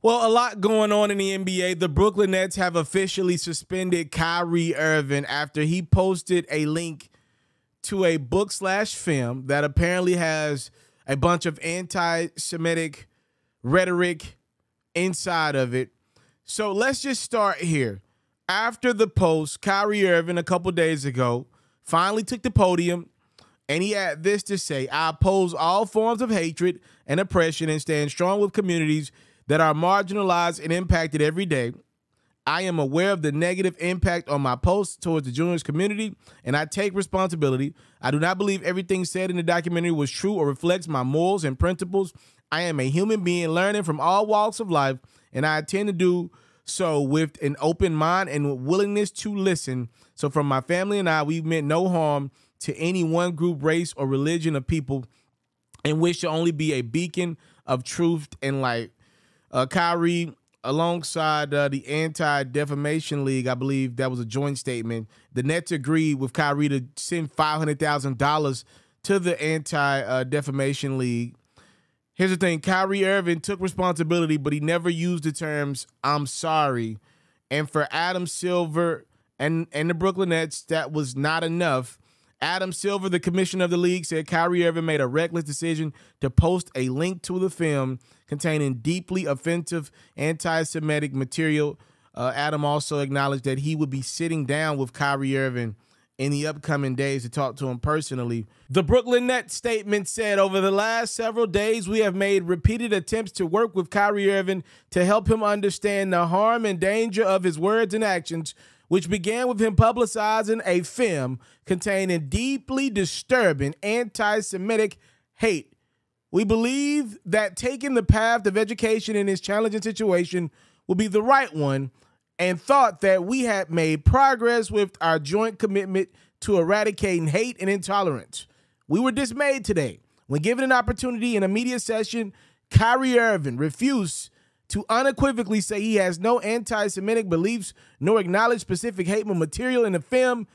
Well, a lot going on in the NBA. The Brooklyn Nets have officially suspended Kyrie Irving after he posted a link to a book/film that apparently has a bunch of anti-Semitic rhetoric inside of it. So let's just start here. After the post, Kyrie Irving a couple days ago finally took the podium, and he had this to say: "I oppose all forms of hatred and oppression and stand strong with communities that are marginalized and impacted every day. I am aware of the negative impact on my posts towards the Jewish community, and I take responsibility. I do not believe everything said in the documentary was true or reflects my morals and principles. I am a human being learning from all walks of life, and I intend to do so with an open mind and willingness to listen. So from my family and I, we meant no harm to any one group, race, or religion of people, and wish to only be a beacon of truth and light." Kyrie, alongside the Anti-Defamation League, I believe that was a joint statement. The Nets agreed with Kyrie to send $500,000 to the Anti-Defamation League. Here's the thing: Kyrie Irving took responsibility, but he never used the terms "I'm sorry." And for Adam Silver and the Brooklyn Nets, that was not enough. Adam Silver, the commissioner of the league, said Kyrie Irving made a reckless decision to post a link to the film containing deeply offensive anti-Semitic material. Adam also acknowledged that he would be sitting down with Kyrie Irving in the upcoming days to talk to him personally. The Brooklyn Nets statement said, "Over the last several days, we have made repeated attempts to work with Kyrie Irving to help him understand the harm and danger of his words and actions, which began with him publicizing a film containing deeply disturbing anti-Semitic hate. We believe that taking the path of education in this challenging situation will be the right one, and thought that we had made progress with our joint commitment to eradicating hate and intolerance. We were dismayed today when given an opportunity in a media session, Kyrie Irving refused to unequivocally say he has no anti-Semitic beliefs nor acknowledge specific hateful material in the film.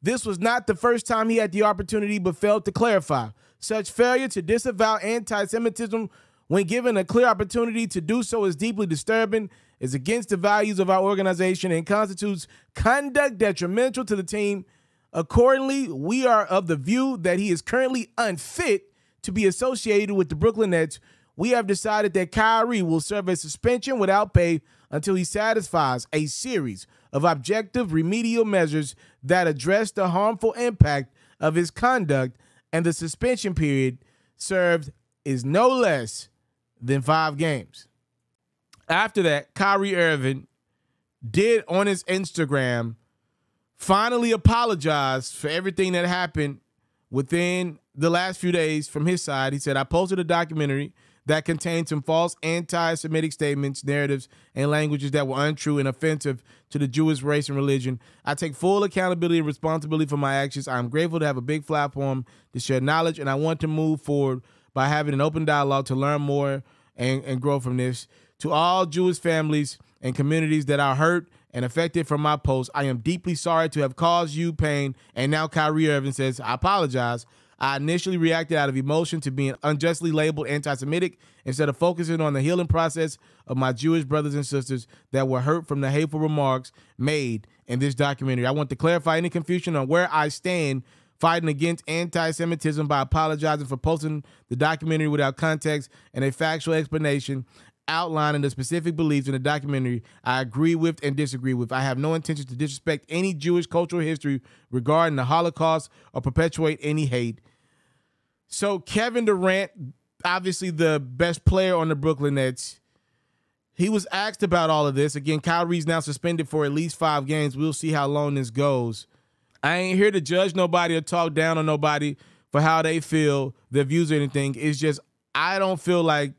This was not the first time he had the opportunity but failed to clarify. Such failure to disavow anti-Semitism when given a clear opportunity to do so is deeply disturbing, is against the values of our organization, and constitutes conduct detrimental to the team. Accordingly, we are of the view that he is currently unfit to be associated with the Brooklyn Nets. We have decided that Kyrie will serve a suspension without pay until he satisfies a series of objective remedial measures that address the harmful impact of his conduct, and the suspension period served is no less than 5 games. After that, Kyrie Irving did on his Instagram finally apologize for everything that happened within the last few days from his side. He said, "I posted a documentary that contained some false anti-Semitic statements, narratives, and languages that were untrue and offensive to the Jewish race and religion. I take full accountability and responsibility for my actions. I'm grateful to have a big platform to share knowledge, and I want to move forward by having an open dialogue to learn more and grow from this. To all Jewish families and communities that are hurt and affected from my post, I am deeply sorry to have caused you pain." And now Kyrie Irving says, "I apologize. I initially reacted out of emotion to being unjustly labeled anti-Semitic instead of focusing on the healing process of my Jewish brothers and sisters that were hurt from the hateful remarks made in this documentary. I want to clarify any confusion on where I stand fighting against anti-Semitism by apologizing for posting the documentary without context and a factual explanation outlining the specific beliefs in the documentary I agree with and disagree with. I have no intention to disrespect any Jewish cultural history regarding the Holocaust or perpetuate any hate." So Kevin Durant, obviously the best player on the Brooklyn Nets, he was asked about all of this. Again, Kyrie's now suspended for at least 5 games. We'll see how long this goes. I ain't here to judge nobody or talk down on nobody for how they feel, their views or anything. It's just I don't feel like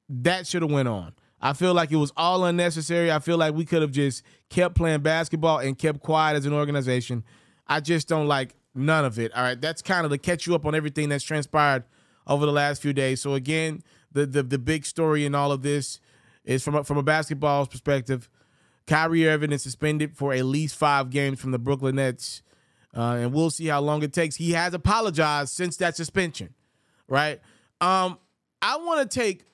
that should have went on. I feel like it was all unnecessary. I feel like we could have just kept playing basketball and kept quiet as an organization. I just don't like none of it. All right, that's kind of to catch you up on everything that's transpired over the last few days. So again, the big story in all of this is from a basketball perspective. Kyrie Irving is suspended for at least 5 games from the Brooklyn Nets, and we'll see how long it takes. He has apologized since that suspension, right? I want to take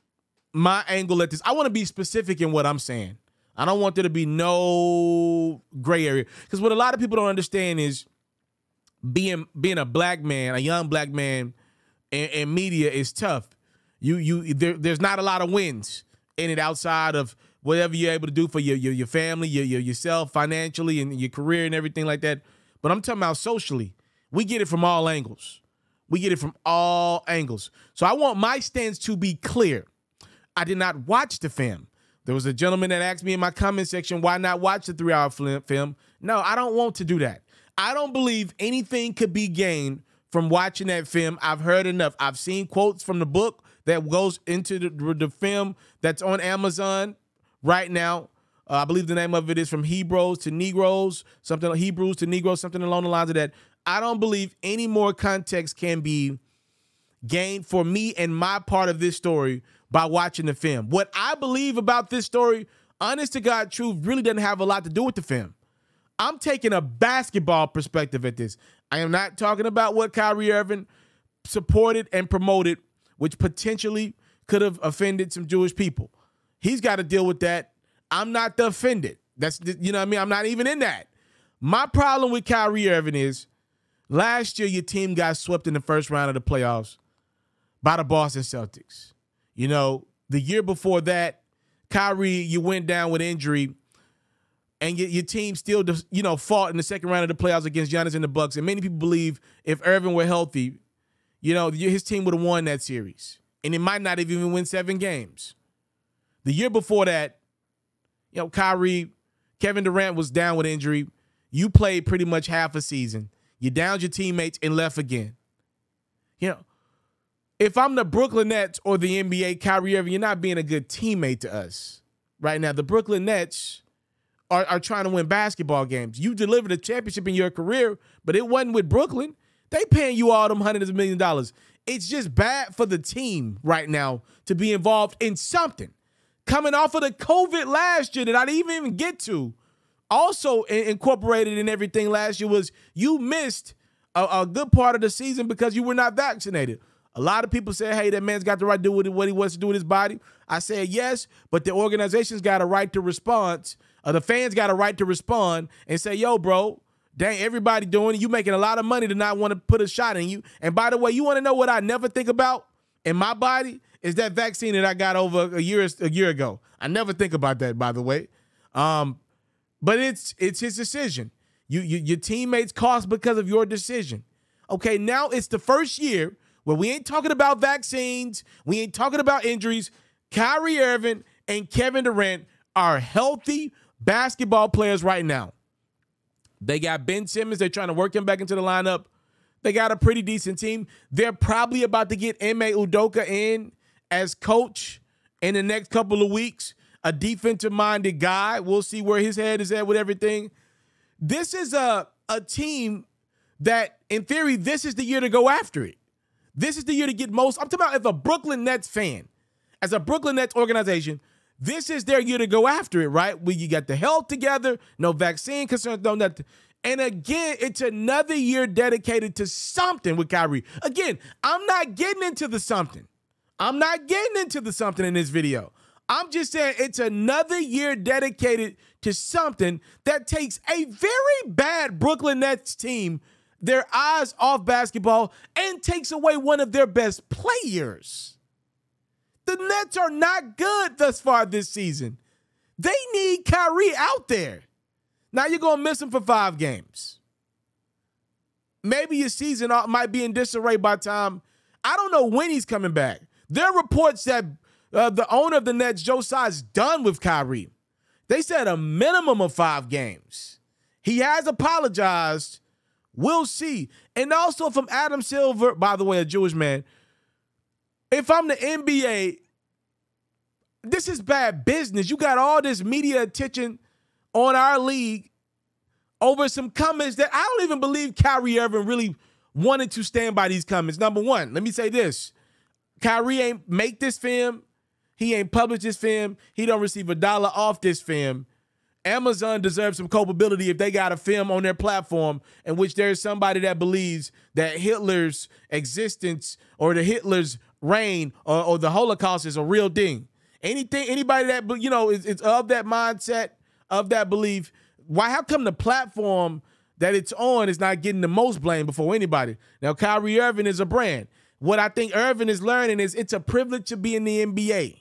my angle at this. I want to be specific in what I'm saying. I don't want there to be no gray area, because what a lot of people don't understand is being a black man, a young black man in media is tough. There's not a lot of wins in it outside of whatever you're able to do for your family, yourself financially, and your career and everything like that. But I'm talking about socially. We get it from all angles. We get it from all angles. So I want my stance to be clear. I did not watch the film. There was a gentleman that asked me in my comment section, why not watch the 3-hour film? No, I don't want to do that. I don't believe anything could be gained from watching that film. I've heard enough. I've seen quotes from the book that goes into the film that's on Amazon right now. I believe the name of it is From Hebrews to Negroes, something along the lines of that. I don't believe any more context can be gained for me and my part of this story by watching the film. What I believe about this story, honest to God truth, really doesn't have a lot to do with the film. I'm taking a basketball perspective at this. I am not talking about what Kyrie Irving supported and promoted, which potentially could have offended some Jewish people. He's got to deal with that. I'm not the offended. That's, you know what I mean? I'm not even in that. My problem with Kyrie Irving is last year your team got swept in the first round of the playoffs by the Boston Celtics. You know, the year before that, Kyrie, you went down with injury, and your team still, you know, fought in the second round of the playoffs against Giannis and the Bucks. And many people believe if Irving were healthy, you know, his team would have won that series. And it might not even win 7 games. The year before that, you know, Kevin Durant was down with injury. You played pretty much half a season. You downed your teammates and left again. You know, if I'm the Brooklyn Nets or the NBA, Kyrie Irving, you're not being a good teammate to us right now. The Brooklyn Nets are trying to win basketball games. You delivered a championship in your career, but it wasn't with Brooklyn. They paying you all them hundreds of millions of dollars. It's just bad for the team right now to be involved in something. Coming off of the COVID last year that I didn't even get to. Also incorporated in everything last year was you missed a good part of the season because you were not vaccinated. A lot of people say, hey, that man's got the right to do with what he wants to do with his body. I said yes, but the organization's got a right to respond. The fans got a right to respond and say, yo, bro, dang, everybody doing it. You making a lot of money to not want to put a shot in you. And by the way, you want to know what I never think about in my body is that vaccine that I got over a year ago. I never think about that, by the way. But it's his decision. Your teammates cost because of your decision. Okay, now it's the first year where we ain't talking about vaccines. We ain't talking about injuries. Kyrie Irving and Kevin Durant are healthy basketball players right now. They got Ben Simmons. They're trying to work him back into the lineup. They got a pretty decent team. They're probably about to get Ime Udoka in as coach in the next couple of weeks. A defensive-minded guy. We'll see where his head is at with everything. This is a team that, in theory, this is the year to go after it. This is the year to get most. I'm talking about as a Brooklyn Nets fan, as a Brooklyn Nets organization, this is their year to go after it, right? Where you got the health together, no vaccine concerns, no nothing. And again, it's another year dedicated to something with Kyrie. Again, I'm not getting into the something. I'm not getting into the something in this video. I'm just saying it's another year dedicated to something that takes a very bad Brooklyn Nets team, their eyes off basketball, and takes away one of their best players. The Nets are not good thus far this season. They need Kyrie out there. Now you're going to miss him for 5 games. Maybe your season might be in disarray by the time. I don't know when he's coming back. There are reports that the owner of the Nets, Joe Tsai, is done with Kyrie. They said a minimum of 5 games. He has apologized. We'll see. And also from Adam Silver, by the way, a Jewish man, if I'm the NBA, this is bad business. You got all this media attention on our league over some comments that I don't even believe Kyrie Irving really wanted to stand by these comments. Number one, let me say this. Kyrie ain't make this film. He ain't published this film. He don't receive $1 off this film. Amazon deserves some culpability if they got a film on their platform in which there's somebody that believes that Hitler's existence or the Hitler's reign or the Holocaust is a real thing. Anybody that, is of that mindset, of that belief, how come the platform that it's on is not getting the most blame before anybody? Now, Kyrie Irving is a brand. What I think Irving is learning is it's a privilege to be in the NBA.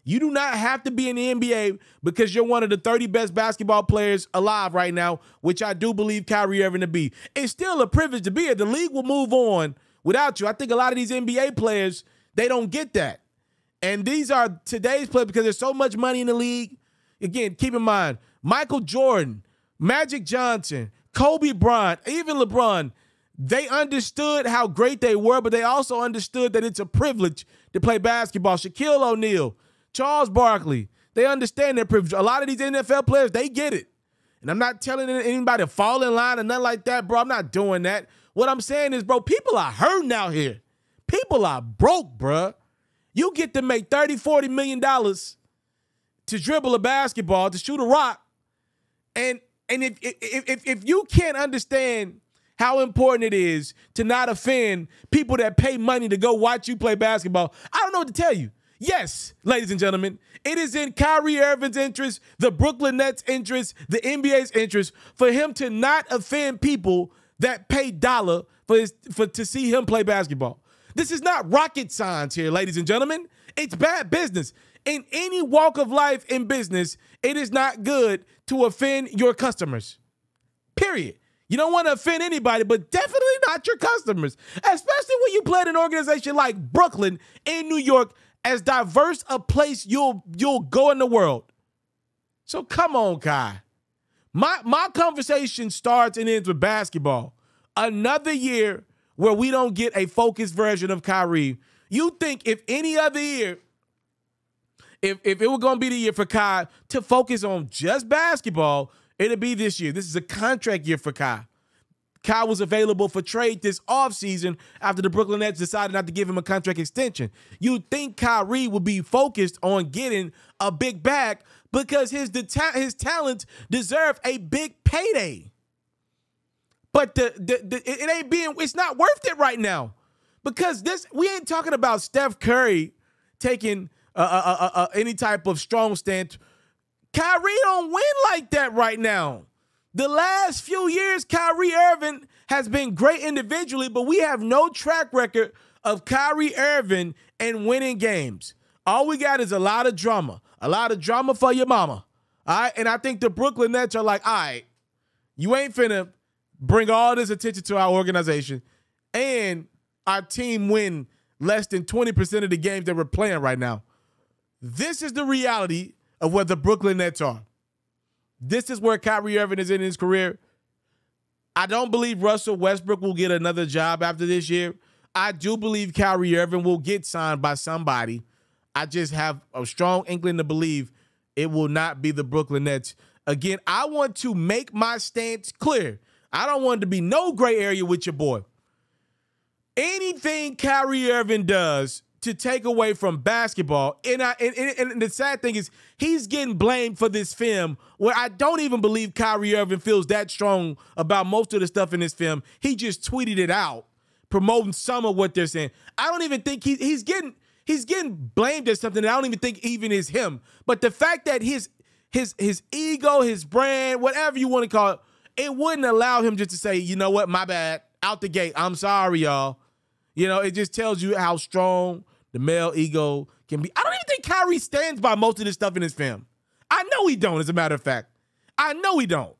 You do not have to be in the NBA because you're one of the 30 best basketball players alive right now, which I do believe Kyrie Irving to be. It's still a privilege to be here. The league will move on without you. I think a lot of these NBA players, they don't get that. And these are today's players because there's so much money in the league. Again, keep in mind, Michael Jordan, Magic Johnson, Kobe Bryant, even LeBron, they understood how great they were, but they also understood that it's a privilege to play basketball. Shaquille O'Neal, Charles Barkley, they understand their privilege. A lot of these NFL players, they get it. And I'm not telling anybody to fall in line or nothing like that, bro. I'm not doing that. What I'm saying is, bro, people are hurting out here. People are broke, bro. You get to make $30, $40 million to dribble a basketball, to shoot a rock. And if you can't understand how important it is to not offend people that pay money to go watch you play basketball, I don't know what to tell you. Yes, ladies and gentlemen, it is in Kyrie Irving's interest, the Brooklyn Nets' interest, the NBA's interest, for him to not offend people that pay dollar to see him play basketball. This is not rocket science here, ladies and gentlemen. It's bad business. In any walk of life in business, it is not good to offend your customers, period. You don't want to offend anybody, but definitely not your customers, especially when you play at an organization like Brooklyn in New York, as diverse a place you'll go in the world. So come on, Kai. My conversation starts and ends with basketball. Another year where we don't get a focused version of Kyrie. You think if any other year, if it were going to be the year for Kai to focus on just basketball, it'd be this year. This is a contract year for Kai. Kai was available for trade this offseason after the Brooklyn Nets decided not to give him a contract extension. You'd think Kyrie would be focused on getting a big bag because his talents deserve a big payday. But it's not worth it right now because we ain't talking about Steph Curry taking any type of strong stance. Kyrie don't win like that right now. The last few years, Kyrie Irving has been great individually, but we have no track record of Kyrie Irving and winning games. All we got is a lot of drama for your mama. All right, and I think the Brooklyn Nets are like, all right, you ain't finna bring all this attention to our organization and our team win less than 20% of the games that we're playing right now. This is the reality of what the Brooklyn Nets are. This is where Kyrie Irving is in his career. I don't believe Russell Westbrook will get another job after this year. I do believe Kyrie Irving will get signed by somebody. I just have a strong inkling to believe it will not be the Brooklyn Nets. Again, I want to make my stance clear. I don't want it to be no gray area with your boy. Anything Kyrie Irving does to take away from basketball, and the sad thing is he's getting blamed for this film where I don't even believe Kyrie Irving feels that strong about most of the stuff in this film. He just tweeted it out, promoting some of what they're saying. I don't even think he's getting blamed as something that I don't even think even is him. But the fact that his ego, his brand, whatever you want to call it, it wouldn't allow him just to say, you know what, my bad, out the gate, I'm sorry, y'all. You know, it just tells you how strong the male ego can be. I don't even think Kyrie stands by most of this stuff in his film. I know he don't, as a matter of fact. I know he don't.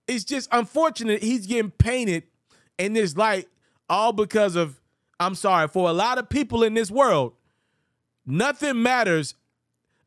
It's just unfortunate he's getting painted in this light all because of, I'm sorry, for a lot of people in this world, nothing matters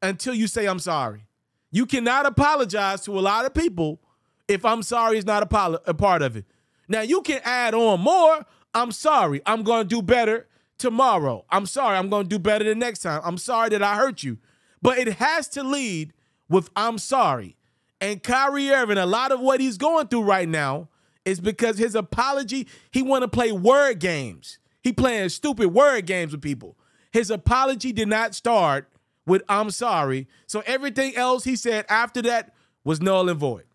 until you say I'm sorry. You cannot apologize to a lot of people if I'm sorry is not a part of it. Now, you can add on more. I'm sorry. I'm going to do better tomorrow. I'm sorry. I'm going to do better the next time. I'm sorry that I hurt you. But it has to lead with I'm sorry. And Kyrie Irving, a lot of what he's going through right now is because his apology, he want to play word games. He playing stupid word games with people. His apology did not start with I'm sorry. So everything else he said after that was null and void.